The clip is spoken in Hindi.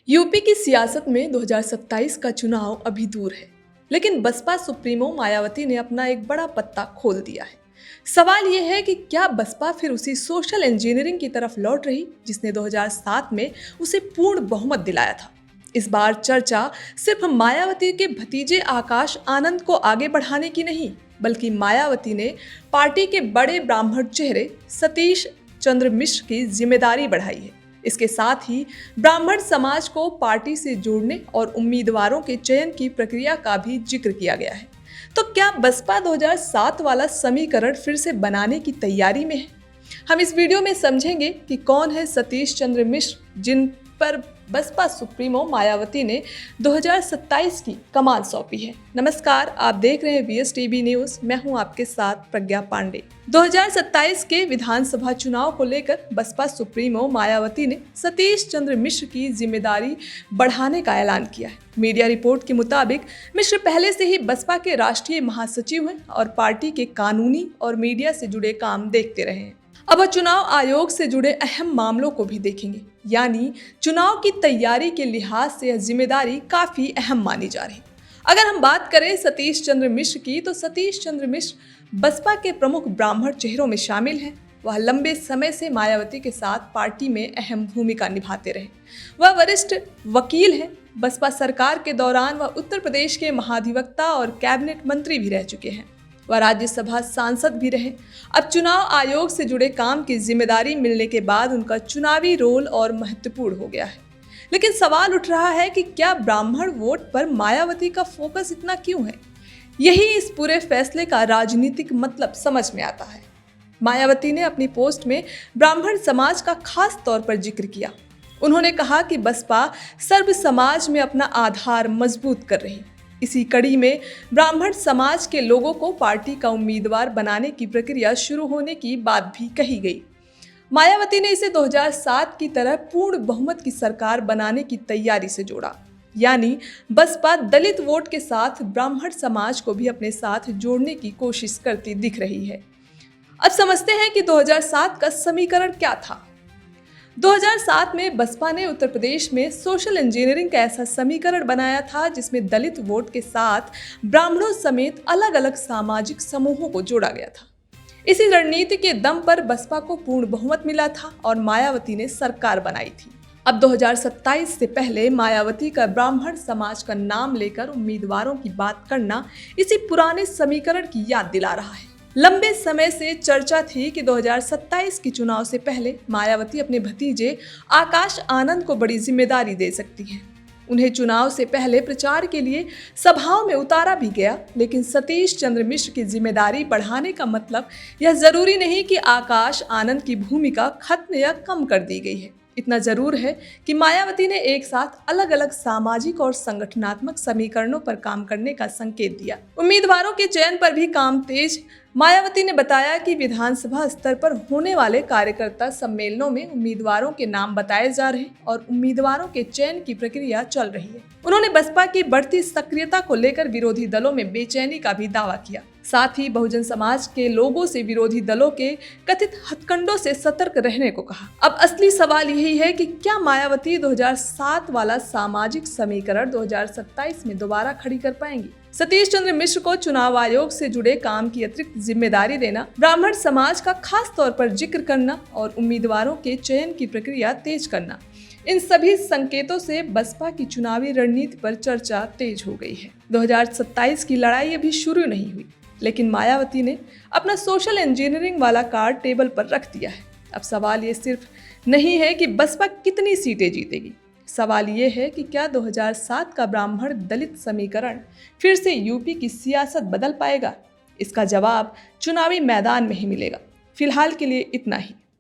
यूपी की सियासत में 2027 का चुनाव अभी दूर है, लेकिन बसपा सुप्रीमो मायावती ने अपना एक बड़ा पत्ता खोल दिया है। सवाल यह है कि क्या बसपा फिर उसी सोशल इंजीनियरिंग की तरफ लौट रही जिसने 2007 में उसे पूर्ण बहुमत दिलाया था। इस बार चर्चा सिर्फ मायावती के भतीजे आकाश आनंद को आगे बढ़ाने की नहीं, बल्कि मायावती ने पार्टी के बड़े ब्राह्मण चेहरे सतीश चंद्र मिश्र की जिम्मेदारी बढ़ाई है। इसके साथ ही ब्राह्मण समाज को पार्टी से जोड़ने और उम्मीदवारों के चयन की प्रक्रिया का भी जिक्र किया गया है। तो क्या बसपा 2007 वाला समीकरण फिर से बनाने की तैयारी में है? हम इस वीडियो में समझेंगे कि कौन है सतीश चंद्र मिश्र जिन पर बसपा सुप्रीमो मायावती ने 2027 की कमान सौंपी है। नमस्कार, आप देख रहे हैं VSTV न्यूज। मैं हूं आपके साथ प्रज्ञा पांडे। 2027 के विधानसभा चुनाव को लेकर बसपा सुप्रीमो मायावती ने सतीश चंद्र मिश्र की जिम्मेदारी बढ़ाने का ऐलान किया है। मीडिया रिपोर्ट के मुताबिक मिश्र पहले से ही बसपा के राष्ट्रीय महासचिव हैं और पार्टी के कानूनी और मीडिया से जुड़े काम देखते रहे हैं। अब वह चुनाव आयोग से जुड़े अहम मामलों को भी देखेंगे, यानी चुनाव की तैयारी के लिहाज से यह जिम्मेदारी काफी अहम मानी जा रही। अगर हम बात करें सतीश चंद्र मिश्र की, तो सतीश चंद्र मिश्र बसपा के प्रमुख ब्राह्मण चेहरों में शामिल हैं। वह लंबे समय से मायावती के साथ पार्टी में अहम भूमिका निभाते रहे। वह वरिष्ठ वकील हैं। बसपा सरकार के दौरान वह उत्तर प्रदेश के महाधिवक्ता और कैबिनेट मंत्री भी रह चुके हैं। वह राज्यसभा सांसद भी रहे। अब चुनाव आयोग से जुड़े काम की जिम्मेदारी मिलने के बाद उनका चुनावी रोल और महत्वपूर्ण हो गया है। लेकिन सवाल उठ रहा है कि क्या ब्राह्मण वोट पर मायावती का फोकस इतना क्यों है? यही इस पूरे फैसले का राजनीतिक मतलब समझ में आता है। मायावती ने अपनी पोस्ट में ब्राह्मण समाज का खास तौर पर जिक्र किया। उन्होंने कहा कि बसपा सर्व समाज में अपना आधार मजबूत कर रही। इसी कड़ी में ब्राह्मण समाज के लोगों को पार्टी का उम्मीदवार बनाने की प्रक्रिया शुरू होने की बात भी कही गई। मायावती ने इसे 2007 की तरह पूर्ण बहुमत की सरकार बनाने की तैयारी से जोड़ा, यानी बसपा दलित वोट के साथ ब्राह्मण समाज को भी अपने साथ जोड़ने की कोशिश करती दिख रही है। अब समझते हैं कि 2007 का समीकरण क्या था। 2007 में बसपा ने उत्तर प्रदेश में सोशल इंजीनियरिंग का ऐसा समीकरण बनाया था जिसमें दलित वोट के साथ ब्राह्मणों समेत अलग अलग सामाजिक समूहों को जोड़ा गया था। इसी रणनीति के दम पर बसपा को पूर्ण बहुमत मिला था और मायावती ने सरकार बनाई थी। अब 2027 से पहले मायावती का ब्राह्मण समाज का नाम लेकर उम्मीदवारों की बात करना इसी पुराने समीकरण की याद दिला रहा है। लंबे समय से चर्चा थी कि 2027 के चुनाव से पहले मायावती अपने भतीजे आकाश आनंद को बड़ी जिम्मेदारी दे सकती हैं। उन्हें चुनाव से पहले प्रचार के लिए सभाओं में उतारा भी गया, लेकिन सतीश चंद्र मिश्र की जिम्मेदारी बढ़ाने का मतलब यह जरूरी नहीं कि आकाश आनंद की भूमिका खत्म या कम कर दी गई है। इतना जरूर है कि मायावती ने एक साथ अलग अलग सामाजिक और संगठनात्मक समीकरणों पर काम करने का संकेत दिया। उम्मीदवारों के चयन पर भी काम तेज। मायावती ने बताया कि विधानसभा स्तर पर होने वाले कार्यकर्ता सम्मेलनों में उम्मीदवारों के नाम बताए जा रहे और उम्मीदवारों के चयन की प्रक्रिया चल रही है। उन्होंने बसपा की बढ़ती सक्रियता को लेकर विरोधी दलों में बेचैनी का भी दावा किया। साथ ही बहुजन समाज के लोगों से विरोधी दलों के कथित हथकंडों से सतर्क रहने को कहा। अब असली सवाल यही है कि क्या मायावती 2007 वाला सामाजिक समीकरण 2027 में दोबारा खड़ी कर पाएंगी? सतीश चंद्र मिश्र को चुनाव आयोग से जुड़े काम की अतिरिक्त जिम्मेदारी देना, ब्राह्मण समाज का खास तौर पर जिक्र करना और उम्मीदवारों के चयन की प्रक्रिया तेज करना, इन सभी संकेतों से बसपा की चुनावी रणनीति पर चर्चा तेज हो गई है। 2027 की लड़ाई अभी शुरू नहीं हुई, लेकिन मायावती ने अपना सोशल इंजीनियरिंग वाला कार्ड टेबल पर रख दिया है। अब सवाल ये सिर्फ नहीं है कि बसपा कितनी सीटें जीतेगी, सवाल ये है कि क्या 2007 का ब्राह्मण दलित समीकरण फिर से यूपी की सियासत बदल पाएगा? इसका जवाब चुनावी मैदान में ही मिलेगा। फिलहाल के लिए इतना ही।